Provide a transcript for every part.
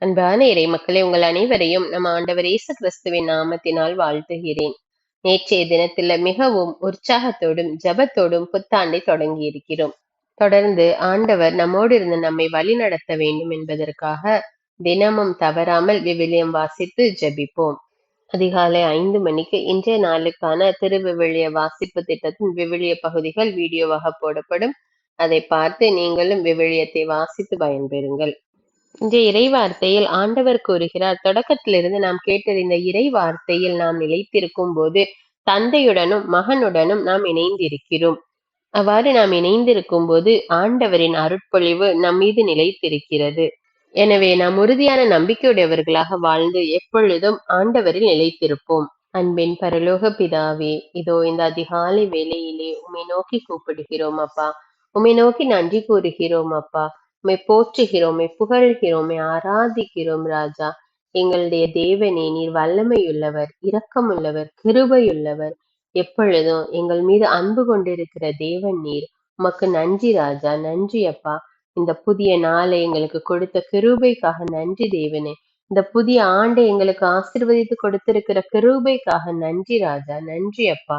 அன்பான இறை மக்களே, உங்கள் அனைவரையும் நம் ஆண்டவர் இயேசு கிறிஸ்துவின் நாமத்தினால் வாழ்த்துகிறேன். நேற்றைய தினத்துல மிகவும் உற்சாகத்தோடும் ஜபத்தோடும் புத்தாண்டை தொடங்கி இருக்கிறோம். தொடர்ந்து ஆண்டவர் நம்மோடு இருந்து நம்மை வழி நடத்த வேண்டும் என்பதற்காக தினமும் தவறாமல் விவிலியம் வாசித்து ஜெபிப்போம். அதிகாலை 5 மணிக்கு இன்றைய நாளுக்கான திருவிவிலிய வாசிப்பு திட்டத்தின் விவிலிய பகுதிகள் வீடியோவாக போடப்படும். அதை பார்த்து நீங்களும் விவிலியத்தை வாசித்து பயன்பெறுங்கள். இன்றைய இறை வார்த்தையில் ஆண்டவர் கூறுகிறார், தொடக்கத்திலிருந்து நாம் கேட்டறிந்த இறை வார்த்தையில் நாம் நிலைத்திருக்கும் போது தந்தையுடனும் மகனுடனும் நாம் இணைந்திருக்கிறோம். அவ்வாறு நாம் இணைந்திருக்கும் போது ஆண்டவரின் அருட்பொழிவு நம் மீது நிலைத்திருக்கிறது. எனவே நாம் உறுதியான நம்பிக்கையுடையவர்களாக வாழ்ந்து எப்பொழுதும் ஆண்டவரில் நிலைத்திருப்போம். அன்பின் பரலோக பிதாவே, இதோ இந்த அதிகாலை வேளையிலே உம்மை நோக்கி கூப்பிடுகிறோம் அப்பா. உம்மை நோக்கி நன்றி கூறுகிறோம் அப்பா. உம்மை போற்றுகிறோம், உம்மை புகழ்கிறோம், உம்மை ஆராதிக்கிறோம் ராஜா. எங்களுடைய தேவனே, நீர் வல்லமையுள்ளவர், இரக்கமுள்ளவர், கிருபையுள்ளவர். எப்பொழுதும் எங்கள் மீது அன்பு கொண்டிருக்கிற தேவன் நீர். உமக்கு நன்றி ராஜா, நன்றி அப்பா. இந்த புதிய நாளை எங்களுக்கு கொடுத்த கிருபைக்காக நன்றி தேவனே. இந்த புதிய ஆண்டை எங்களுக்கு ஆசீர்வதித்து கொடுத்திருக்கிற கிருபைக்காக நன்றி ராஜா, நன்றி அப்பா.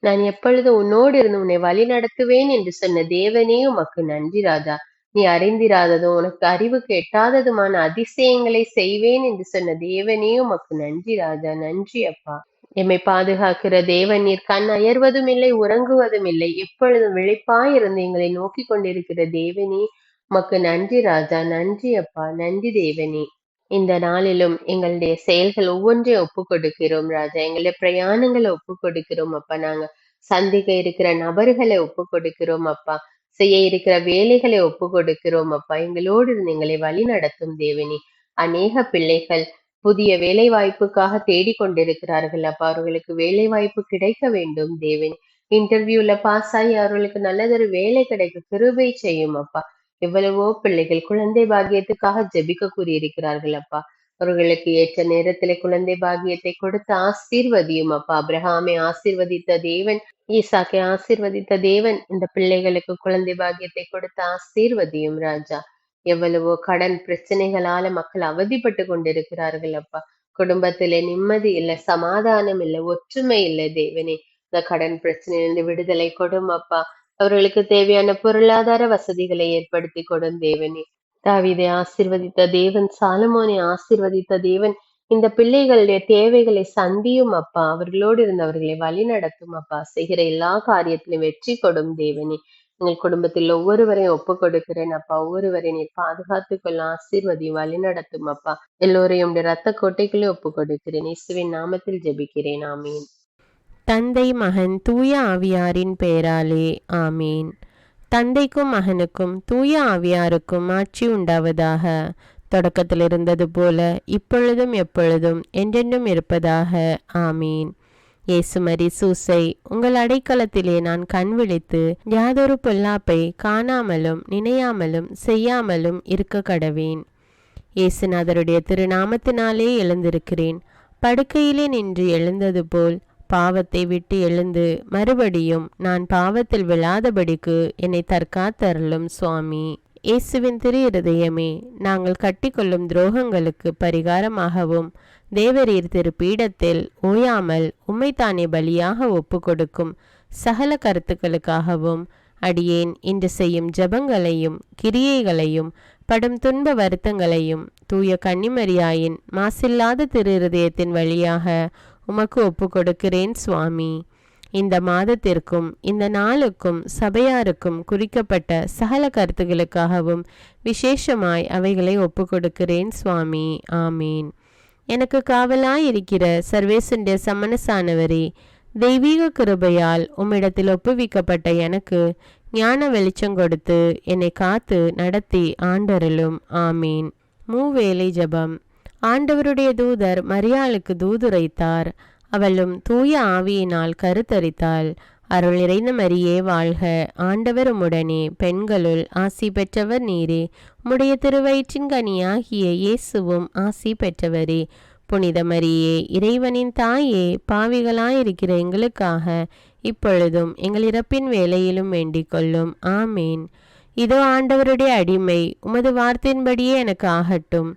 நான் எப்பொழுதும் உன்னோடு இருந்து உன்னை வழி நடத்துவேன் என்று சொன்ன தேவனே, உமக்கு நன்றி ராஜா. நீ அறிந்திராததும் உனக்கு அறிவுக்கு எட்டாததுமான அதிசயங்களை செய்வேன் என்று சொன்ன தேவனே, உமக்கு நன்றி ராஜா, நன்றி அப்பா. எம்மை பாதுகாக்கிற தேவன் நீர். கண் அயர்வதும் இல்லை, உறங்குவதும் இல்லை, எப்பொழுதும் விழிப்பாயிருந்து எங்களை நோக்கி கொண்டிருக்கிற தேவனே, உமக்கு நன்றி ராஜா, நன்றி அப்பா, நன்றி தேவனே. இந்த நாளிலும் எங்களுடைய செயல்கள் ஒவ்வொன்றையும் ஒப்பு கொடுக்கிறோம் ராஜா. எங்களுடைய பிரயாணங்களை ஒப்பு கொடுக்கிறோம் அப்பா. நாங்க சந்திக்க இருக்கிற நபர்களை ஒப்பு கொடுக்கிறோம் அப்பா. செய்ய இருக்கிற வேலைகளை ஒப்பு கொடுக்கிறோம் அப்பா. எங்களோடு இருந்து எங்களை வழி நடத்தும் தேவனே. அநேக பிள்ளைகள் புதிய வேலை வாய்ப்புக்காக தேடிக்கொண்டிருக்கிறார்கள் அப்பா. அவர்களுக்கு வேலை வாய்ப்பு கிடைக்க வேண்டும் தேவனே. இன்டர்வியூல பாஸ் ஆகி அவர்களுக்கு நல்லதொரு வேலை கிடைக்க கிருபை செய்யும் அப்பா. எவ்வளவோ பிள்ளைகள் குழந்தை பாக்கியத்துக்காக ஜெபிக்க கூறியிருக்கிறார்கள் அப்பா. அவர்களுக்கு ஏற்ற நேரத்திலே குழந்தை பாக்கியத்தை கொடுத்து ஆசீர்வதியும் அப்பா. அபிரகாமை ஆசீர்வதித்த தேவன், ஈசாக்கை ஆசீர்வதித்த தேவன், இந்த பிள்ளைகளுக்கு குழந்தை பாக்கியத்தை கொடுத்து ஆசீர்வதியும் ராஜா. எவ்வளவோ கடன் பிரச்சனைகளால மக்கள் அவதிப்பட்டு கொண்டிருக்கிறார்கள் அப்பா. குடும்பத்திலே நிம்மதி இல்லை, சமாதானம் இல்லை, ஒற்றுமை இல்லை தேவனே. இந்த கடன் பிரச்சனையிலிருந்து விடுதலை கொடும் அப்பா. அவர்களுக்கு தேவையான பொருளாதார வசதிகளை ஏற்படுத்தி கொடும் தேவனே. தாவீதை ஆசீர்வதித்த தேவன், சாலமோனை ஆசீர்வதித்த தேவன், இந்த பிள்ளைகளுடைய தேவைகளை சந்தியும் அப்பா. அவர்களோடு இருந்து அவர்களை வழி நடத்தும் அப்பா. செய்கிற எல்லா காரியத்திலும் வெற்றி கொடும் தேவனே. எங்கள் குடும்பத்தில் ஒவ்வொருவரையும் ஒப்பு கொடுக்கிறேன் அப்பா. ஒவ்வொருவரையும் நீர் பாதுகாத்துக் கொள்ள ஆசீர்வதியும், வழி நடத்தும் அப்பா. எல்லோரையும் ரத்த கோட்டைக்குள்ளே ஒப்பு கொடுக்கிறேன். இயேசுவின் நாமத்தில் ஜெபிக்கிறேன், ஆமீன். தந்தை மகன் தூய ஆவியாரின் பெயராலே ஆமீன். தந்தைக்கும் மகனுக்கும் தூய ஆவியாருக்கும் ஆட்சி உண்டாவதாக. தொடக்கத்தில் இருந்தது போல இப்பொழுதும் எப்பொழுதும் என்றென்றும் இருப்பதாக ஆமீன். இயேசுமரி சூசை, உங்கள் அடைக்கலத்திலே நான் கண் விழித்து யாதொரு பொல்லாப்பை காணாமலும் நினையாமலும் செய்யாமலும் இருக்க கடவேன். இயேசுநாதருடைய திருநாமத்தினாலே எழுந்திருக்கிறேன். படுக்கையிலே நின்று எழுந்தது போல் பாவத்தை விட்டு எழுந்து மறுபடியும் நான் பாவத்தில் விழாதபடிக்கு என்னை தற்காத்தருளும் சுவாமி. இயேசுவின் திரு இருதயமே, நாங்கள் கட்டிக்கொள்ளும் துரோகங்களுக்கு பரிகாரமாகவும் தேவரீர் திரு பீடத்தில் ஓயாமல் உம்மைத்தானே பலியாக ஒப்பு கொடுக்கும் சகல கருத்துக்களுக்காகவும் அடியேன் இன்று செய்யும் ஜபங்களையும் கிரியைகளையும் படும் துன்ப வருத்தங்களையும் தூய கன்னிமரியாயின் மாசில்லாத திரு இருதயத்தின் வழியாக உமக்கு ஒப்பு கொடுக்கிறேன் சுவாமி. இந்த மாதத்திற்கும் இந்த நாளுக்கும் சபையாருக்கும் குறிக்கப்பட்ட சகல கருத்துகளுக்காகவும் விசேஷமாய் அவைகளை ஒப்பு கொடுக்கிறேன் சுவாமி. ஆமீன். எனக்கு காவலாயிருக்கிற சர்வேசுடைய சமனசானவரே, தெய்வீக கிருபையால் உம்மிடத்தில் ஒப்புவிக்கப்பட்ட எனக்கு ஞான வெளிச்சம் கொடுத்து என்னை காத்து நடத்தி ஆண்டருளும். ஆமீன். மூவேளை ஜபம். ஆண்டவருடைய தூதர் மரியாளுக்கு தூதுரைத்தார். அவளும் தூய ஆவியினால் கருத்தரித்தாள். அருள் நிறைந்த மரியே வாழ்க, ஆண்டவர் உம்முடனே, பெண்களுள் ஆசி பெற்றவர் நீரே. உம்முடைய திருவயிற்றின் கனியாகிய இயேசுவும் ஆசி பெற்றவரே. புனித மரியே, இறைவனின் தாயே, பாவிகளாயிருக்கிற எங்களுக்காக இப்பொழுதும் எங்கள் இறப்பின் வேளையிலும் வேண்டிக் கொள்ளும். ஆமீன். இதோ ஆண்டவருடைய அடிமை, உமது வார்த்தையின்படியே எனக்கு ஆகட்டும்.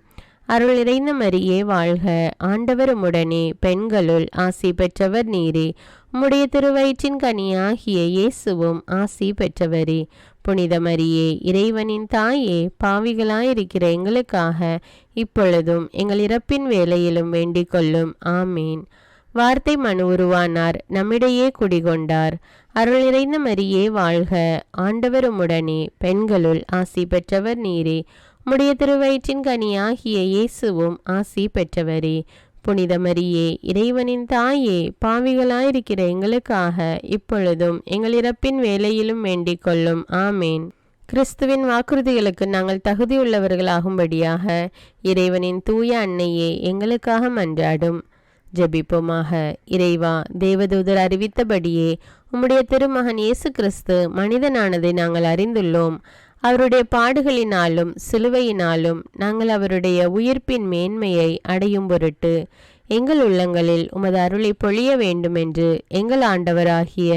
அருள் நிறைந்த மரியே வாழ்க, ஆண்டவர் உம்முடனே, பெண்களுள் ஆசி பெற்றவர் நீரே. உம்முடைய திருவயிற்றின் கனியாகிய இயேசுவும் ஆசி பெற்றவரே. புனித மரியே, இறைவனின் தாயே, பாவிகளாயிருக்கிற எங்களுக்காக இப்பொழுதும் எங்கள் இறப்பின் வேளையிலும் வேண்டிக் கொள்ளும். ஆமீன். வார்த்தை மனு உருவானார், நம்மிடையே குடிகொண்டார். அருள் நிறைந்த மரியே வாழ்க, ஆண்டவர் உம்முடனே, பெண்களுள் ஆசி பெற்றவர் நீரே. உம்முடைய திருவயிற்றின் கனியாகிய இயேசுவும் ஆசி பெற்றவரே. புனித மரியே, இறைவனின் தாயே, பாவிகளாயிருக்கிற எங்களுக்காக இப்பொழுதும் எங்கள் இறப்பின் வேளையிலும் வேண்டிக் கொள்ளும். ஆமேன். கிறிஸ்துவின் வாக்குறுதிகளுக்கு நாங்கள் தகுதியுள்ளவர்களாகும்படியாக இறைவனின் தூய அன்னையே எங்களுக்காக மன்றாடும். ஜெபிப்போமாக. இறைவா, தேவதூதர் அறிவித்தபடியே உம்முடைய திருமகன் இயேசு கிறிஸ்து மனிதனானதை நாங்கள் அறிந்துள்ளோம். அவருடைய பாடுகளினாலும் சிலுவையினாலும் நாங்கள் அவருடைய உயிர்ப்பின் மேன்மையை அடையும் பொருட்டு எங்கள் உள்ளங்களில் உமது அருளை பொழிய வேண்டுமென்று எங்கள் ஆண்டவராகிய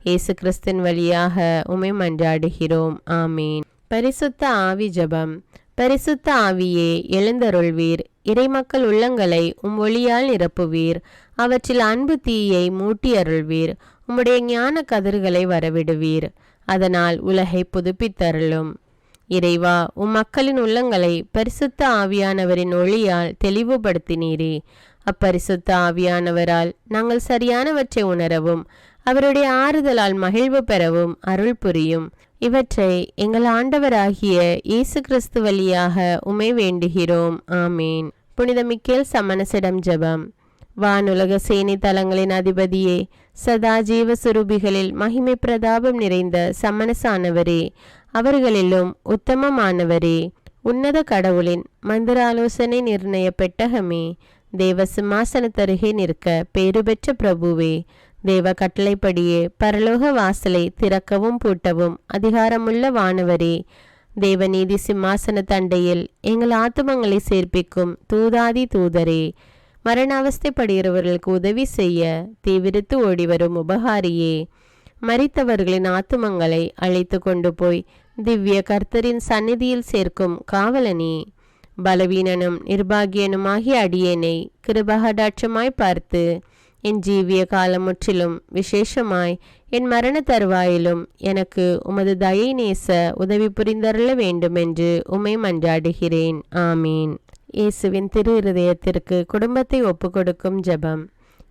இயேசு கிறிஸ்தின் வழியாக உம்மை மன்றாடுகிறோம். ஆமீன். பரிசுத்த ஆவி ஜெபம். பரிசுத்த ஆவியே, எழுந்தருள்வீர். இறைமக்கள் உள்ளங்களை ஒளியால் நிரப்புவீர். அவற்றில் அன்பு தீயை மூட்டி அருள்வீர். உம்முடைய ஞான கதிர்களை வரவிடுவீர். அதனால் உலகை புதுப்பித்தருளும். இறைவா, மக்களின் உள்ளங்களை பரிசுத்த ஆவியானவரின் ஒளியால் தெளிவுபடுத்தினீரே. அப்பரிசுத்த ஆவியானவரால் நாங்கள் சரியானவற்றை உணரவும் அவருடைய ஆறுதலால் மகிழ்வு பெறவும் அருள் புரியும். இவற்றை எங்கள் ஆண்டவராகிய இயேசு கிறிஸ்து வழியாக உம்மை வேண்டுகிறோம். ஆமீன். புனித மிக்கேல் சமணசிடம் ஜெபம். வானுலக சேனை தலங்களின் அதிபதியே, சதா ஜீவ சுரூபிகளில் மகிமை பிரதாபம் நிறைந்த சமணசானவரே, அவர்களிலும் உத்தமமானவரே, உன்னத கடவுளின் மந்திராலோசனை நிர்ணய பெட்டகமே, தேவ சிம்மாசனத்தருகே நிற்க பேறு பெற்ற பிரபுவே, தேவ கட்டளைப்படியே பரலோக வாசலை திறக்கவும் பூட்டவும் அதிகாரமுள்ள வானவரே, தேவநீதி சிம்மாசன தண்டையில் எங்கள் ஆத்துமங்களை சேர்ப்பிக்கும் தூதாதி தூதரே, மரண அவஸ்தைப்படுகிறவர்களுக்கு உதவி செய்ய தீவிரித்து ஓடிவரும் உபகாரியே, மரித்தவர்களின் ஆத்துமங்களை அழைத்து கொண்டு போய் திவ்ய கர்த்தரின் சந்நிதியில் சேர்க்கும் காவலனே, பலவீனனும் நிர்பாகியனுமாகிய அடியேனை கிருபகடாட்சமாய் பார்த்து என் ஜீவிய காலம் முற்றிலும் விசேஷமாய் என் மரண தருவாயிலும் எனக்கு உமது தயை நேச உதவி புரிந்தருள வேண்டுமென்று உம்மை மன்றாடுகிறேன். ஆமீன். இயேசுவின் திரு இருதயத்திற்கு குடும்பத்தை ஒப்புக்கொடுக்கும் ஜெபம்.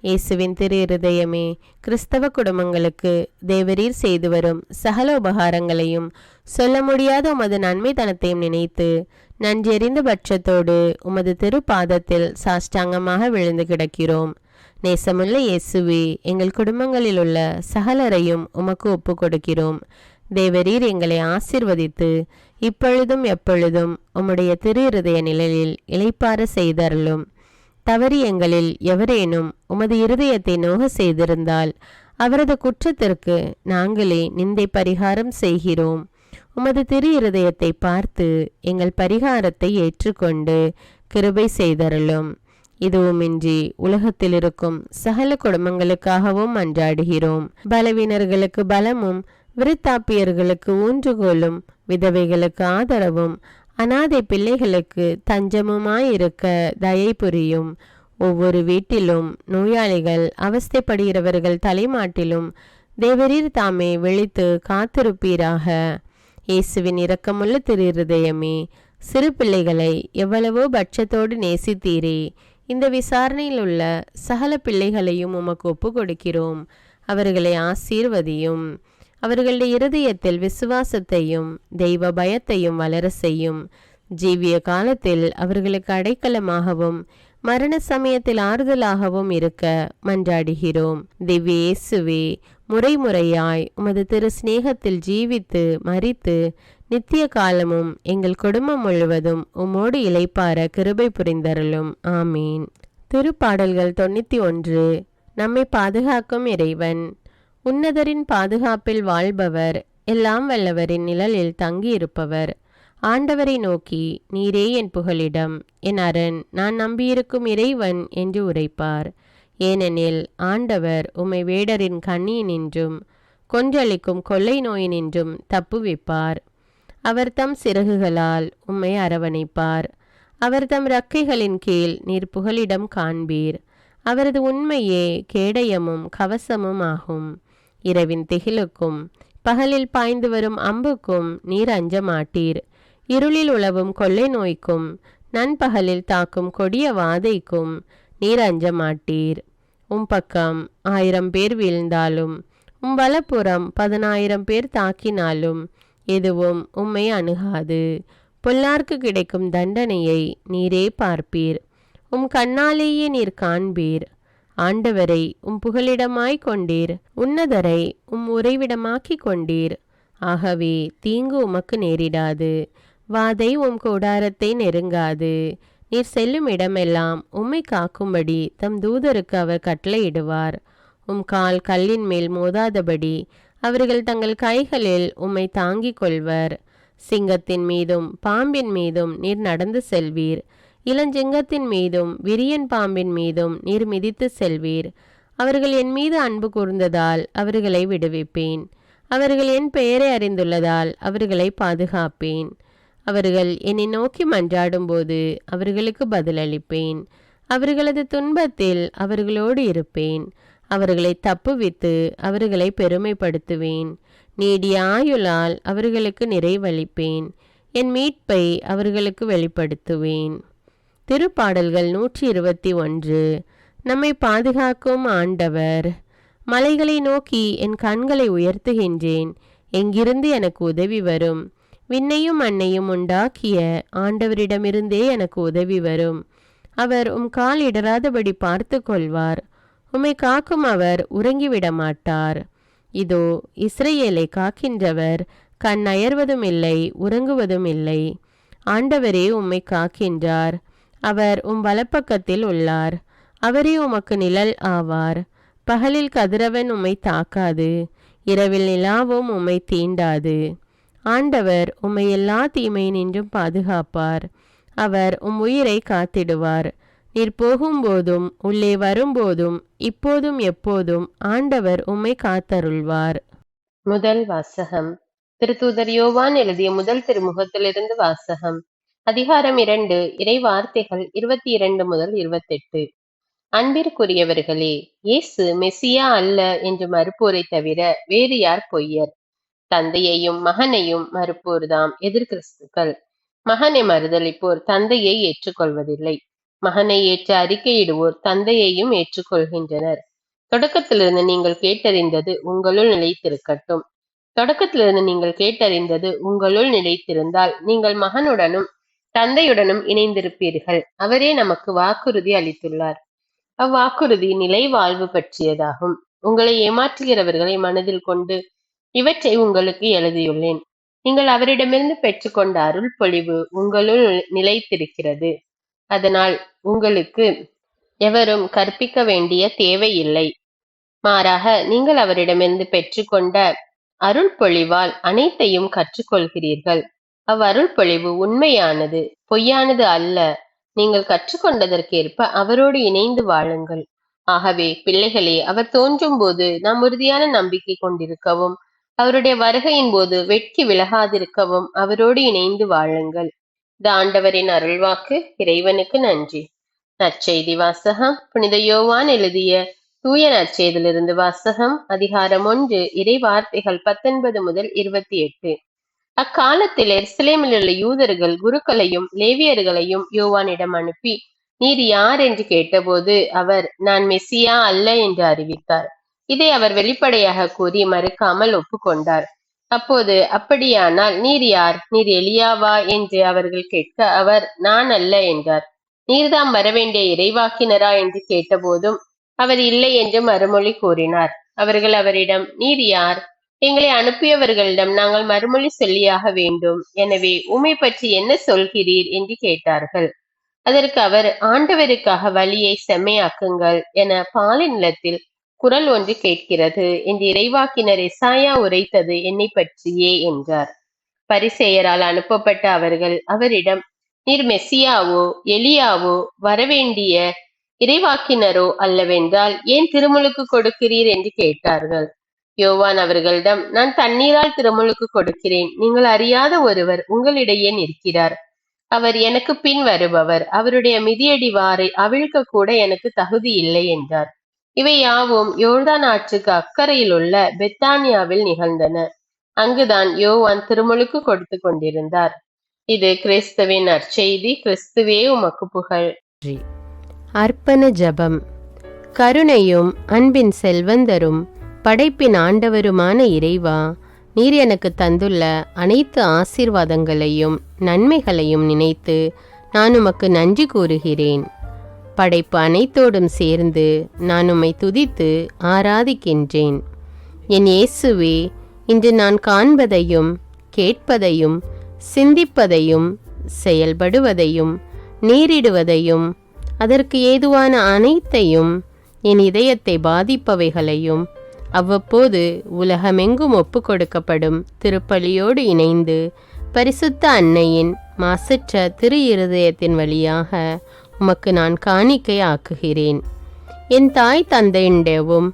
இயேசுவின் திரு இருதயமே, கிறிஸ்தவ குடும்பங்களுக்கு தேவரீர் செய்து வரும் சகல உபகாரங்களையும் சொல்ல முடியாத உமது நன்மைத்தனத்தையும் நினைத்து நன்றியறிந்த பட்சத்தோடு உமது திரு பாதத்தில் சாஷ்டாங்கமாக விழுந்து கிடக்கிறோம். நேசமுள்ள இயேசுவே, எங்கள் குடும்பங்களில் உள்ள சகலரையும் உமக்கு ஒப்பு கொடுக்கிறோம். தேவரீர் எங்களை ஆசீர்வதித்து இப்பொழுதும் எப்பொழுதும் உம்முடைய திரு இருதய நிழலில் இளைப்பாற செய்தருளும். தவறி எங்களில் எவரேனும் உமது இருதயத்தை நோக செய்திருந்தால் அவரது குற்றத்திற்கு நாங்களே நிந்தை பரிகாரம் செய்கிறோம். உமது திரு இருதயத்தை பார்த்து எங்கள் பரிகாரத்தை ஏற்றுக்கொண்டு கிருபை செய்தருளும். இதுவுமின்றி உலகத்தில் இருக்கும் சகல குடும்பங்களுக்காகவும் மன்றாடுகிறோம். பலவீனர்களுக்கு பலமும், விருத்தாப்பியர்களுக்கு ஊன்றுகோலும், விதவைகளுக்கு ஆதரவும், அனாதை பிள்ளைகளுக்கு தஞ்சமுமாயிருக்க தயை புரியும். ஒவ்வொரு வீட்டிலும் நோயாளிகள் அவஸ்தைப்படுகிறவர்கள் தலைமாட்டிலும் தேவரீர் தாமே விழித்து காத்திருப்பீராக. இயேசுவின் இரக்கமுள்ள திரு இருதயமே, சிறு பிள்ளைகளை எவ்வளவோ பட்சத்தோடு நேசித்தீரே. இந்த விசாரணையில் உள்ள சகல பிள்ளைகளையும் உமக்கு ஒப்பு கொடுக்கிறோம். அவர்களை ஆசீர்வதியும். அவர்களுடைய இருதயத்தில் விசுவாசத்தையும் தெய்வ பயத்தையும் வளர செய்யும். ஜீவிய காலத்தில் அவர்களுக்கு அடைக்கலமாகவும் மரண சமயத்தில் ஆறுதலாகவும் இருக்க மன்றாடுகிறோம். திவ்ய இயேசுவே, முறைமுறையாய் உமது திரு சிநேகத்தில் ஜீவித்து மரித்து நித்திய காலமும் எங்கள் குடும்பம் முழுவதும் உம்மோடு இளைப்பார கிருபை புரிந்தருளும். ஆமீன். திருப்பாடல்கள் 91. நம்மை பாதுகாக்கும் இறைவன். உன்னதரின் பாதுகாப்பில் வாழ்பவர், எல்லாம் வல்லவரின் நிழலில் தங்கியிருப்பவர். ஆண்டவரை நோக்கி, நீரே என் புகலிடம், என் அரண், நான் நம்பியிருக்கும் இறைவன் என்று உரைப்பார். ஏனெனில் ஆண்டவர் உம்மை வேடரின் கண்ணியினின்றும் கொன்றளிக்கும் கொள்ளை நோயினின்றும் தப்புவிப்பார். அவர் தம் சிறகுகளால் உம்மை அரவணைப்பார். அவர் தம் இறக்கைகளின் கீழ் நீர் புகலிடம் காண்பீர். அவரது உண்மையே கேடயமும் கவசமும் ஆகும். இரவின் திகிலுக்கும் பகலில் பாய்ந்து வரும் அம்புக்கும் நீர் அஞ்ச மாட்டீர். இருளில் உலவும் கொள்ளை நோய்க்கும் நண்பகலில் தாக்கும் கொடிய வாதைக்கும் நீர் அஞ்ச மாட்டீர். பக்கம் 1000 பேர் வீழ்ந்தாலும் வலப்புறம் 10,000 பேர் தாக்கினாலும் எதுவும் உம்மை அணுகாது. பொல்லார்க்கு கிடைக்கும் தண்டனையை நீரே பார்ப்பீர். கண்ணாலேயே நீர் காண்பீர். ஆண்டவரை புகலிடமாய் கொண்டீர். உன்னதரை உறைவிடமாக்கி கொண்டீர். ஆகவே தீங்கு உமக்கு நேரிடாது. வாதை கூடாரத்தை நெருங்காது. நீர் செல்லும் இடமெல்லாம் உம்மை காக்கும்படி தம் தூதருக்கு அவர் கட்டளையிடுவார். கால் கல்லின் மேல் மோதாதபடி அவர்கள் தங்கள் கைகளில் உம்மை தாங்கிக் கொள்வர். சிங்கத்தின் மீதும் பாம்பின் மீதும் நீர் நடந்து செல்வீர். இளஞ்சிங்கத்தின் மீதும் விரியன் பாம்பின் மீதும் நீர் மிதித்து செல்வீர். அவர்கள் என் மீது அன்பு கூர்ந்ததால் அவர்களை விடுவிப்பேன். அவர்கள் என் பெயரை அறிந்துள்ளதால் அவர்களை பாதுகாப்பேன். அவர்கள் என்னை நோக்கி மன்றாடும் போது அவர்களுக்கு பதிலளிப்பேன். அவர்களது துன்பத்தில் அவர்களோடு இருப்பேன். அவர்களை தப்புவித்து அவர்களை பெருமைப்படுத்துவேன். நீடிய ஆயுளால் அவர்களுக்கு நிறைவளிப்பேன். என் மீட்பை அவர்களுக்கு வெளிப்படுத்துவேன். திருப்பாடல்கள் 121. நம்மை பாதுகாக்கும் ஆண்டவர். மலைகளை நோக்கி என் கண்களை உயர்த்துகின்றேன். எங்கிருந்து எனக்கு உதவி வரும்? விண்ணையும் மண்ணையும் உண்டாக்கிய ஆண்டவரிடமிருந்தே எனக்கு உதவி வரும். அவர் கால் இடராதபடி பார்த்து கொள்வார். உம்மை காக்கும் அவர் உறங்கிவிட மாட்டார். இதோ இஸ்ரவேலை காக்கின்றவர் கண் அயர்வதும் இல்லை, உறங்குவதும் இல்லை. ஆண்டவரே உம்மை காக்கின்றார். அவர் வலப்பக்கத்தில் உள்ளார். அவரே உமக்கு நிழல் ஆவார். பகலில் கதிரவன் உம்மை தாக்காது, இரவில் நிலாவும் உம்மை தீண்டாது. ஆண்டவர் உம்மை எல்லா தீமையினின்றும் பாதுகாப்பார். அவர் உயிரை காத்திடுவார். நீர் போகும்போதும் உள்ளே வரும்போதும் இப்போதும் எப்போதும் ஆண்டவர் உம்மை காத்தருள்வார். முதல் வாசகம். திருத்தூதர் யோவான் எழுதிய முதல் திருமுகத்திலிருந்து வாசகம். அதிகாரம் 2, இறை வார்த்தைகள் 22 முதல் 28. அன்பிற்குரியவர்களே, இயேசு மெசியா அல்ல என்று மறுப்போரை தவிர வேறு யார் பொய்யர்? தந்தையையும் மகனையும் மறுப்போர்தாம் எதிர்கிறிஸ்துக்கள். மகனை மறுதலிப்போர் தந்தையை ஏற்றுக்கொள்வதில்லை. மகனை ஏற்று அறிக்கையிடுவோர் தந்தையையும் ஏற்றுக்கொள்கின்றனர். தொடக்கத்திலிருந்து நீங்கள் கேட்டறிந்தது உங்களுள் நிலைத்திருக்கட்டும். தொடக்கத்திலிருந்து நீங்கள் கேட்டறிந்தது உங்களுள் நிலைத்திருந்தால் நீங்கள் மகனுடனும் தந்தையுடனும் இணைந்திருப்பீர்கள். அவரே நமக்கு வாக்குறுதி அளித்துள்ளார். அவ்வாக்குறுதி நிலை வாழ்வு பற்றியதாகும். உங்களை ஏமாற்றுகிறவர்களை மனதில் கொண்டு இவற்றை உங்களுக்கு எழுதியுள்ளேன். நீங்கள் அவரிடமிருந்து பெற்றுக்கொண்ட அருள் பொழிவு உங்களுள் நிலைத்திருக்கிறது. அதனால் உங்களுக்கு எவரும் கற்பிக்க வேண்டிய தேவையில்லை. மாறாக நீங்கள் அவரிடமிருந்து பெற்றுக்கொண்ட அருள் பொழிவால் அனைத்தையும் கற்றுக்கொள்கிறீர்கள். அவ்வருள் பொழிவு உண்மையானது, பொய்யானது அல்ல. நீங்கள் கற்றுக்கொண்டதற்கேற்ப அவரோடு இணைந்து வாழுங்கள். ஆகவே பிள்ளைகளே, அவர் தோன்றும் போது நாம் உறுதியான நம்பிக்கை கொண்டிருக்கவும் அவருடைய வருகையின் போது வெட்கி விலகாதிருக்கவும் அவரோடு இணைந்து வாழுங்கள். இது ஆண்டவரின் அருள்வாக்கு. இறைவனுக்கு நன்றி. நற்செய்தி வாசகம். புனித யோவான் எழுதிய தூய நற்செய்தியிலிருந்து வாசகம். அதிகாரம் 1, இறை வார்த்தைகள் 19 முதல் 28. அக்காலத்தில் எருசலேமில் உள்ள யூதர்கள் குருக்களையும் லேவியர்களையும் யோவானிடம் அனுப்பி, நீர் யார் என்று கேட்டபோது அவர், நான் மெசியா அல்ல என்று அறிவித்தார். இதை அவர் வெளிப்படையாக கூறி மறுக்காமல் ஒப்புக்கொண்டார். அப்போது, அப்படியானால் நீர் யார்? நீர் எலியாவா என்று அவர்கள் கேட்க அவர், நான் அல்ல என்றார். நீர்தாம் வரவேண்டிய இறைவாக்கினரா என்று கேட்டபோதும் அவர் இல்லை என்று மறுமொழி கூறினார். அவர்கள் அவரிடம், நீர் யார்? எங்களை அனுப்பியவர்களிடம் நாங்கள் மறுமொழி சொல்லியாக வேண்டும். எனவே உம்மை பற்றி என்ன சொல்கிறீர் என்று கேட்டார்கள். அதற்கு அவர், ஆண்டவருக்காக வழியை செம்மையாக்குங்கள் என பாலை நிலத்தில் குரல் ஒன்று கேட்கிறது என்று இறைவாக்கினர் எசாயா உரைத்தது என்னை பற்றியே என்றார். பரிசேயரால் அனுப்பப்பட்ட அவர்கள் அவரிடம், நீர் மெசியாவோ எலியாவோ வரவேண்டிய இறைவாக்கினரோ அல்லவென்றால் ஏன் திருமுழுக்கு கொடுக்கிறீர் என்று கேட்டார்கள். யோவான் அவர்களிடம், நான் தண்ணீரால் திருமுழுக்கு கொடுக்கிறேன். நீங்கள் அறியாத ஒருவர் உங்களிடையே நிற்கிறார். அவர் எனக்கு பின் வருபவர், அவருடைய மிதியடி வாரை அவிழ்க்க கூட எனக்கு தகுதி இல்லை என்றார். இவை யாவும் யோர்தான் ஆற்றுக்கு அக்கறையில் உள்ள பெத்தானியாவில் நிகழ்ந்தன. அங்குதான் யோவான் திருமுழுக்கு கொடுத்து கொண்டிருந்தார். இது கிறிஸ்துவின் நற்செய்தி. கிறிஸ்துவே உமக்கு புகழ். அர்ப்பண ஜெபம். கருணையும் அன்பின் செல்வந்தரும் படைப்பின் ஆண்டவருமான இறைவா, நீர் எனக்கு தந்துள்ள அனைத்து ஆசீர்வாதங்களையும் நன்மைகளையும் நினைத்து நான் உமக்கு நன்றி கூறுகிறேன். படைப்பு அனைத்தோடும் சேர்ந்து நான் உம்மை துதித்து ஆராதிக்கின்றேன். என் இயேசுவே, இன்று நான் காண்பதையும் கேட்பதையும் சிந்திப்பதையும் செயல்படுவதையும் நேரிடுவதையும் அதற்கு ஏதுவான அனைத்தையும் என் இதயத்தை பாதிப்பவைகளையும் அவ்வப்போது உலகமெங்கும் ஒப்பு கொடுக்கப்படும் திருப்பலியோடு இணைந்து பரிசுத்த அன்னையின் மாசற்ற திரு இருதயத்தின் வழியாக உமக்கு நான் காணிக்கை ஆக்குகிறேன். என் தாய் தந்தையுடையவும்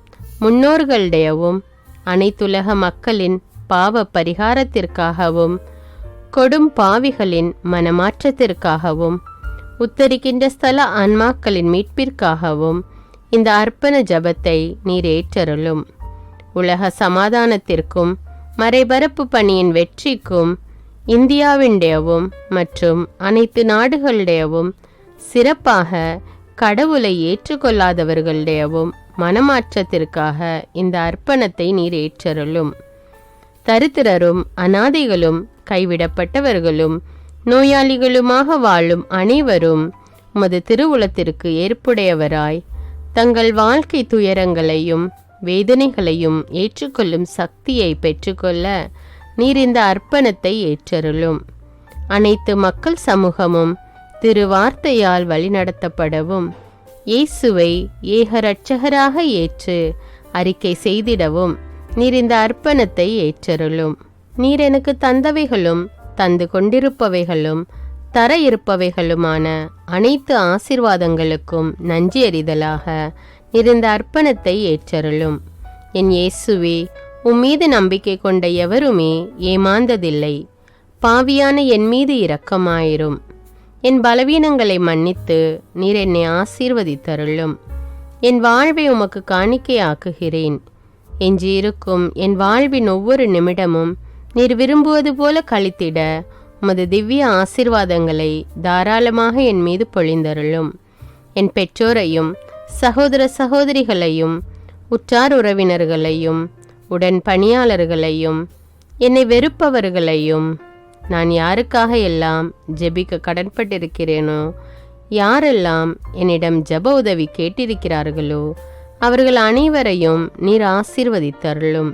முன்னோர்களுடையவும் அனைத்துலக மக்களின் பாவ பரிகாரத்திற்காகவும் கொடும் பாவிகளின் மனமாற்றத்திற்காகவும் உத்தரிக்கின்ற ஸ்தல ஆன்மாக்களின் மீட்பிற்காகவும் இந்த அர்ப்பண ஜபத்தை நீர் ஏற்றருளும். உலக சமாதானத்திற்கும் மறைபரப்பு பணியின் வெற்றிக்கும் இந்தியாவினுடையவும் மற்றும் அனைத்து நாடுகளுடையவும் சிறப்பாக கடவுளை ஏற்றுக்கொள்ளாதவர்களுடையவும் மனமாற்றத்திற்காக இந்த அர்ப்பணத்தை நீர் ஏற்றருளும். தரித்திரரும் அனாதைகளும் கைவிடப்பட்டவர்களும் நோயாளிகளுமாக வாழும் அனைவரும் உமது திருவுளத்திற்கு ஏற்புடையவராய் தங்கள் வாழ்க்கை துயரங்களையும் வேதனைகளையும் ஏற்றுக்கொள்ளும் சக்தியை பெற்றுக்கொள்ள நீர் இந்த அர்ப்பணத்தை ஏற்றருளும். அனைத்து மக்கள் சமூகமும் திருவார்த்தையால் வழிநடத்தப்படவும் இயேசுவை ஏக இரட்சகராக ஏற்று அறிக்கை செய்திடவும் நீர் இந்த அர்ப்பணத்தை ஏற்றருளும். நீர் எனக்கு தந்தவைகளும் தந்து கொண்டிருப்பவைகளும் தர இருப்பவைகளுமான அனைத்து ஆசீர்வாதங்களுக்கும் நன்றி அறிதலாக நீர் இந்த அர்ப்பணத்தை ஏற்றருளும். என் இயேசுவே, உம்மீது நம்பிக்கை கொண்ட எவருமே ஏமாந்ததில்லை. பாவியான என் மீது இரக்கமாயிரும். என் பலவீனங்களை மன்னித்து நீர் என்னை ஆசீர்வதித்தருளும். என் வாழ்வை உமக்கு காணிக்கையாக்குகிறேன். எஞ்சியிருக்கும் என் வாழ்வின் ஒவ்வொரு நிமிடமும் நீர் விரும்புவது போல கழித்திட உமது திவ்ய ஆசீர்வாதங்களை தாராளமாக என் மீது பொழிந்தருளும். என் பெற்றோரையும் சகோதர சகோதரிகளையும் உற்றார் உறவினர்களையும் உடன் பணியாளர்களையும் என்னை வெறுப்பவர்களையும் நான் யாருக்காக எல்லாம் ஜெபிக்க கடன்பட்டிருக்கிறேனோ, யாரெல்லாம் என்னிடம் ஜெப உதவி கேட்டிருக்கிறார்களோ அவர்கள் அனைவரையும் நீர் ஆசீர்வதித்தருளும்.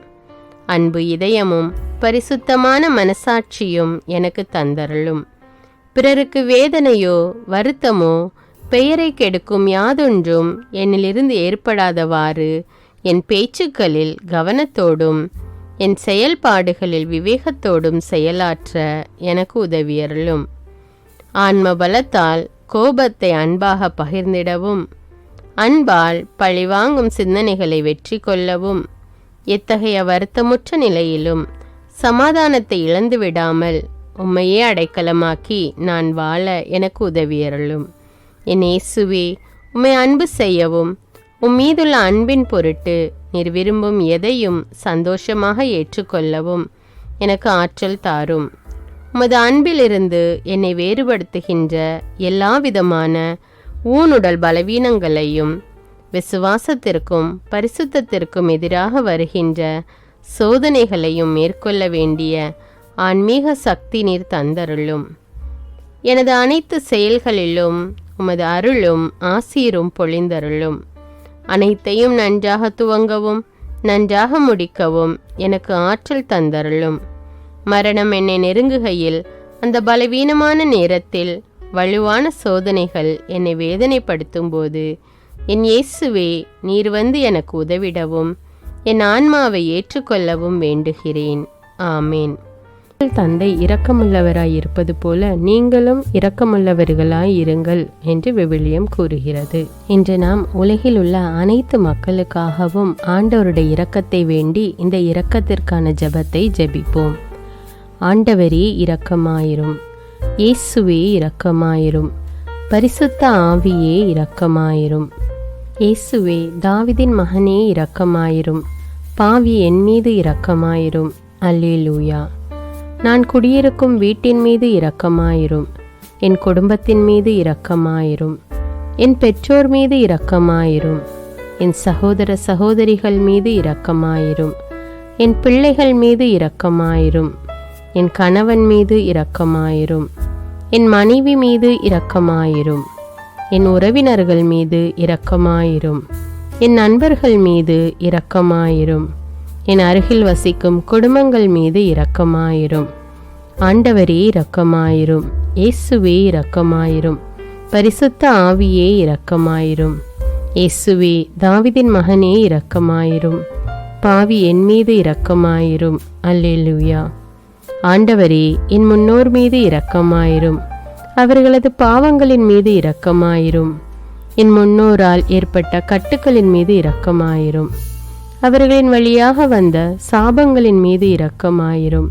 அன்பு இதயமும் பரிசுத்தமான மனசாட்சியும் எனக்கு தந்தருளும். பிறருக்கு வேதனையோ வருத்தமோ பெயரை கெடுக்கும் யாதொன்றும் என்னிலிருந்து ஏற்படாதவாறு என் பேச்சுக்களில் கவனத்தோடும் என் செயல்பாடுகளில் விவேகத்தோடும் செயலாற்ற எனக்கு உதவியருளும். ஆன்ம பலத்தால் கோபத்தை அன்பாக பகிர்ந்திடவும் அன்பால் பழிவாங்கும் சிந்தனைகளை வெற்றி கொள்ளவும் எத்தகைய வருத்தமுற்ற நிலையிலும் சமாதானத்தை இழந்து விடாமல் உம்மையே அடைக்கலமாக்கி நான் வாழ எனக்கு உதவியருளும். என் இயேசுவே, உம்மை அன்பு செய்யவும் உம்மீதுள்ள அன்பின் பொருட்டு நீர் விரும்பும் எதையும் சந்தோஷமாக ஏற்றுக்கொள்ளவும் எனக்கு ஆற்றல் தாரும். உமது அன்பிலிருந்து என்னை வேறுபடுத்துகின்ற எல்லா விதமான ஊனுடல் பலவீனங்களையும் விசுவாசத்திற்கும் பரிசுத்தத்திற்கும் எதிராக வருகின்ற சோதனைகளையும் மேற்கொள்ள வேண்டிய ஆன்மீக சக்தி நீர் தந்தருளும். எனது அனைத்து செயல்களிலும் உமது அருளும் ஆசீரும் பொழிந்தருளும். அனைத்தையும் நன்றாக துவங்கவும் நன்றாக முடிக்கவும் எனக்கு ஆற்றல் தந்தருளும். மரணம் என்னை நெருங்குகையில் அந்த பலவீனமான நேரத்தில் வலுவான சோதனைகள் என்னை வேதனைப்படுத்தும் போது என் இயேசுவே, நீர் வந்து எனக்கு உதவிடவும் என் ஆன்மாவை ஏற்றுக்கொள்ளவும் வேண்டுகிறேன். ஆமேன். தந்தை இரக்கமுள்ளவராய் இருப்பது போல நீங்களும் இரக்கமுள்ளவர்களாய் இருங்கள் என்று விவிலியம் கூறுகிறது. இன்று நாம் உலகில் உள்ள அனைத்து மக்களுக்காகவும் ஆண்டவருடைய இரக்கத்தை வேண்டி இந்த இரக்கத்திற்கான ஜெபத்தை ஜெபிப்போம். ஆண்டவரே இரக்கமாயிரும். இயேசுவே இரக்கமாயிரும். பரிசுத்த ஆவியே இரக்கமாயிரும். இயேசுவே தாவீதின் மகனே இரக்கமாயிரும். பாவி என் மீது இரக்கமாயிரும். அல்லேலூயா. நான் குடியிருக்கும் வீட்டின் மீது இரக்கமாயிரும். என் குடும்பத்தின் மீது இரக்கமாயிரும். என் பெற்றோர் மீது இரக்கமாயிரும். என் சகோதர சகோதரிகள் மீது இரக்கமாயிரும். என் பிள்ளைகள் மீது இரக்கமாயிரும். என் கணவன் மீது இரக்கமாயிரும். என் மனைவி மீது இரக்கமாயிரும். என் உறவினர்கள் மீது இரக்கமாயிரும். என் நண்பர்கள் மீது இரக்கமாயிரும். என் அருகில் வசிக்கும் குடும்பங்கள் மீது இரக்கமாயிரும். ஆண்டவரே இரக்கமாயிரும். இயேசுவே இரக்கமாயிரும். பரிசுத்த ஆவியே இரக்கமாயிரும். இயேசுவே தாவீதின் மகனே இரக்கமாயிரும். பாவி என் மீது இரக்கமாயிரும். அல்லேலூயா. ஆண்டவரே என் முன்னோர் மீது இரக்கமாயிரும். அவர்களது பாவங்களின் மீது இரக்கமாயிரும். என் முன்னோரால் ஏற்பட்ட கட்டுக்களின் மீது இரக்கமாயிரும். அவர்களின் வழியாக வந்த சாபங்களின் மீது இரக்கமாயிரும்.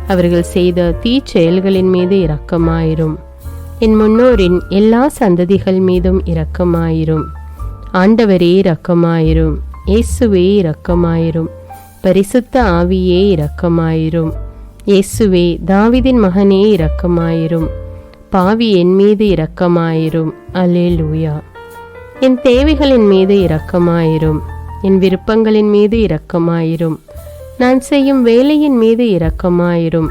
அவர்கள் செய்த தீச்செயல்களின் மீது இரக்கமாயிரும். என் முன்னோரின் எல்லா சந்ததிகள் மீதும் இரக்கமாயிரும். ஆண்டவரே இரக்கமாயிரும். இயேசுவே இரக்கமாயிரும். பரிசுத்த ஆவியே இரக்கமாயிரும். இயேசுவே தாவீதின் மகனே இரக்கமாயிரும். பாவி என் மீது இரக்கமாயிரும். அல்லேலூயா. என் தேவைகளின் மீது இரக்கமாயிரும். என் விருப்பங்களின் மீது இரக்கமாயிரும். நான் செய்யும் வேலையின் மீது இரக்கமாயிரும்.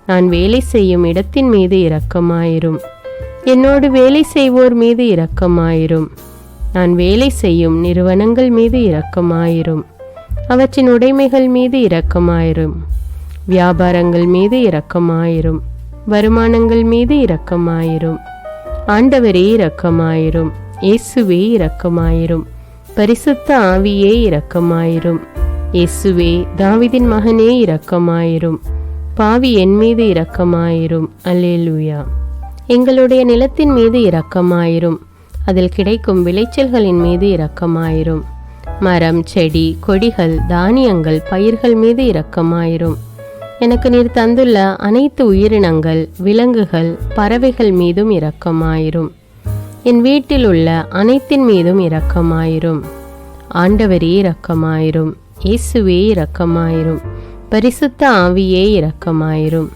நான் வேலை செய்யும் இடத்தின் மீது இரக்கமாயிரும். என்னோடு வேலை செய்வோர் மீது இரக்கமாயிரும். நான் வேலை செய்யும் நிறுவனங்கள் மீது இரக்கமாயிரும். அவற்றின் உடைமைகள் மீது இரக்கமாயிரும். வியாபாரங்கள் மீது இரக்கமாயிரும். வருமானங்கள் மீது இரக்கமாயிரும். ஆண்டவரே இரக்கமாயிரும். இயேசுவே இரக்கமாயிரும். பரிசுத்த ஆவியே இரக்கமாயிரும். இயேசுவே தாவீதின் மகனே இரக்கமாயிரும். பாவி என் மீது இரக்கமாயிரும். அல்லேலூயா. எங்களுடைய நிலத்தின் மீது இரக்கமாயிரும். அதில் கிடைக்கும் விளைச்சல்களின் மீது இரக்கமாயிரும். மரம், செடி, கொடிகள், தானியங்கள், பயிர்கள் மீது இரக்கமாயிரும். எனக்கு நீர் தந்துள்ள அனைத்து உயிரினங்கள், விலங்குகள், பறவைகள் மீதும் இரக்கமாயிரும். என் வீட்டில் உள்ள அனைத்தின் மீதும் இரக்கமாயிரும். ஆண்டவரே இரக்கமாயிரும். இயேசுவே இரக்கமாயிரும். பரிசுத்த ஆவியே இரக்கமாயிரும்.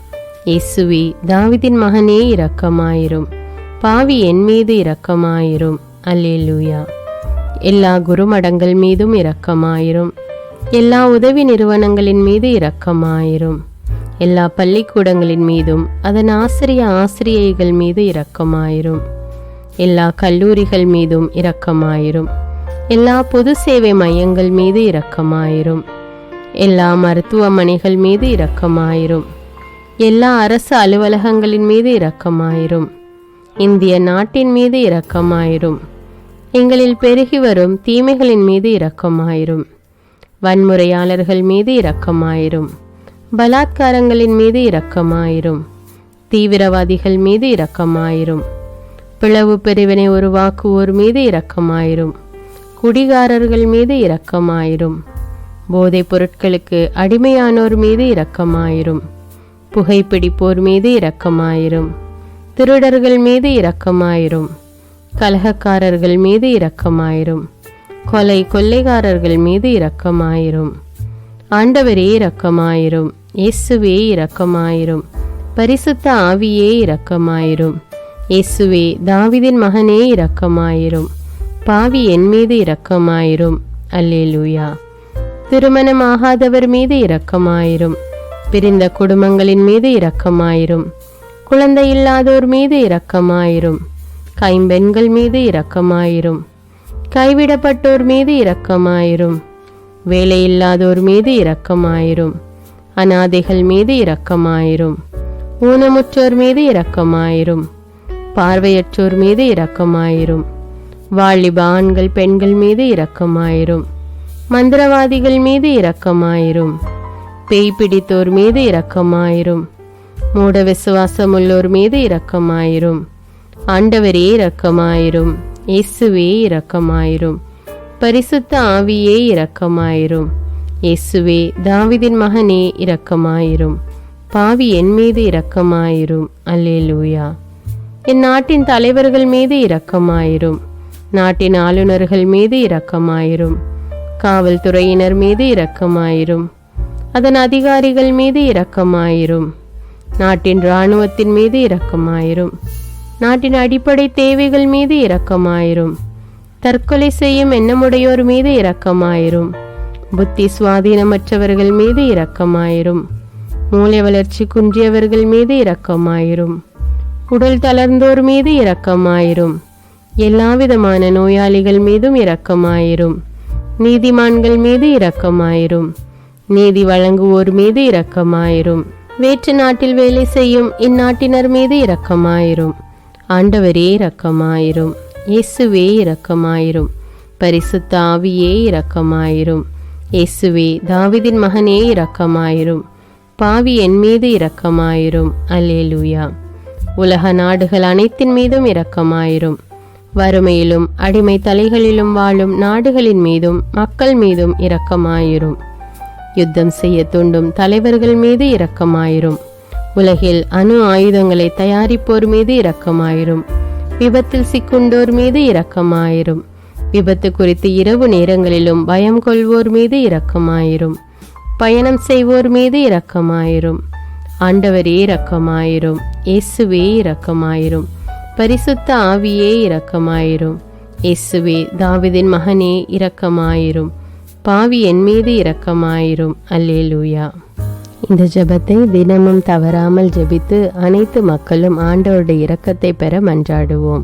இயேசுவே தாவீதின் மகனே இரக்கமாயிரும். பாவி என் மீது இரக்கமாயிரும். அல்லேலூயா. எல்லா குருமடங்கள் மீதும் இரக்கமாயிரும். எல்லா உதவி நிறுவனங்களின் மீது இரக்கமாயிரும். எல்லா பள்ளிக்கூடங்களின் மீதும் அதன் ஆசிரியைகள் மீது இரக்கமாயிரும். எல்லா கல்லூரிகள் மீதும் இரக்கமாயிரும். எல்லா பொது சேவை மையங்கள் மீது இரக்கமாயிரும். எல்லா மருத்துவமனைகள் மீது இரக்கமாயிரும். எல்லா அரசு அலுவலகங்களின் மீது இரக்கமாயிரும். இந்திய நாட்டின் மீது இரக்கமாயிரும். எங்களில் பெருகி வரும் தீமைகளின் மீது இரக்கமாயிரும். வன்முறையாளர்கள் மீது இரக்கமாயிரும். பலாத்காரங்களின் மீது இரக்கமாயிரும். தீவிரவாதிகள் மீது இரக்கமாயிரும். பிளவு பிரிவினை உருவாக்குவோர் மீது இரக்கமாயிரும். குடிகாரர்கள் மீது இரக்கமாயிரும். போதைப் பொருட்களுக்கு அடிமையானோர் மீது இரக்கமாயிரும். புகைப்பிடிப்போர் மீது இரக்கமாயிரும். திருடர்கள் மீது இரக்கமாயிரும். கலகக்காரர்கள் மீது இரக்கமாயிரும். கொள்ளைக்காரர்கள் மீது இரக்கமாயிரும். ஆண்டவரே இரக்கமாயிரும். இயேசுவே இரக்கமாயிரும். பரிசுத்த ஆவியே இரக்கமாயிரும். இயேசுவே தாவீதின் மகனே இரக்கமாயிரும். பாவி என் மீது இரக்கமாயிரும். அல்லேலூயா. திருமணமாகாதவர் மீது இரக்கமாயிரும். பிரிந்த குடும்பங்களின் மீது இரக்கமாயிரும். குழந்தை இல்லாதோர் மீது இரக்கமாயிரும். கைம்பெண்கள் மீது இரக்கமாயிரும். கைவிடப்பட்டோர் மீது இரக்கமாயிரும். வேலையில்லாதோர் மீது இரக்கமாயிரும். அநாதைகள் மீது இரக்கமாயிரும். ஊனமுற்றோர் மீது இரக்கமாயிரும். பார்வையற்றோர் மீது இரக்கமாயிரும். வாலிப ஆண்கள் பெண்கள் மீது இரக்கமாயிரும். மந்திரவாதிகள் மீது இரக்கமாயிரும். பேய் பிடித்தோர் மீது இரக்கமாயிரும். மூட விசுவாசமுள்ளோர் மீது இரக்கமாயிரும். ஆண்டவரே இரக்கமாயிரும். இயேசுவே இரக்கமாயிரும். பரிசுத்த ஆவியே இரக்கமாயிரும். இயேசுவே தாவீதின் மகனே இரக்கமாயிரும். பாவி என் மீது இரக்கமாயிரும். அல்லேலூயா. என் நாட்டின் தலைவர்கள் மீது இரக்கமாயிரும். நாட்டின் ஆளுநர்கள் மீது இரக்கமாயிரும். காவல்துறையினர் மீது இரக்கமாயிரும். அதன் அதிகாரிகள் மீது இரக்கமாயிரும். நாட்டின் இராணுவத்தின் மீது இரக்கமாயிரும். நாட்டின் அடிப்படை தேவைகள் மீது இரக்கமாயிரும். தற்கொலை செய்யும் எண்ணமுடையோர் மீது இரக்கமாயிரும். புத்தி சுவாதீனமற்றவர்கள் மீது இரக்கமாயிரும். மூளை வளர்ச்சி குன்றியவர்கள் மீது இரக்கமாயிரும். உடல் தளர்ந்தோர் மீது இரக்கமாயிரும். எல்லாவிதமான நோயாளிகள் மீதும் இரக்கமாயிரும். நீதிமான்கள் மீது இரக்கமாயிரும். நீதி வழங்குவோர் மீது இரக்கமாயிரும். வேற்று நாட்டில் வேலை செய்யும் இந்நாட்டினர் மீது இரக்கமாயிரும். ஆண்டவரே இரக்கமாயிரும். இயேசுவே இரக்கமாயிரும். பரிசுத்த ஆவியே இரக்கமாயிரும். இயேசுவே தாவீதின் மகனே இரக்கமாயிரும். பாவி என் மீது இரக்கமாயிரும். அல்லேலூயா. உலக நாடுகள் அனைத்தின் மீதும் இரக்கமாயிரும். வறுமையிலும் அடிமை தலைகளிலும் வாழும் நாடுகளின் மீதும் மக்கள் மீதும் இரக்கமாயிரும். யுத்தம் செய்ய தூண்டும் தலைவர்கள் மீது இரக்கமாயிரும். உலகில் அணு ஆயுதங்களை தயாரிப்போர் மீது இரக்கமாயிரும். விபத்தில் சிக்குண்டோர் மீது இரக்கமாயிரும். விபத்து குறித்து இரவு நேரங்களிலும் பயம் கொள்வோர் மீது இரக்கமாயிரும். பயணம் செய்வோர் மீது இரக்கமாயிரும். ஆண்டவரே இரக்கமாயிரும். இயேசுவே இரக்கமாயிரும். பரிசுத்த ஆவியே இரக்கமாயிரும். இயேசுவே தாவீதின் மகனே இரக்கமாயிரும். பாவி என் மீது இரக்கமாயிரும். அல்லேலூயா. இந்த ஜெபத்தை தினமும் தவறாமல் ஜெபித்து அனைத்து மக்களும் ஆண்டவருடைய இரக்கத்தை பெற மன்றாடுவோம்.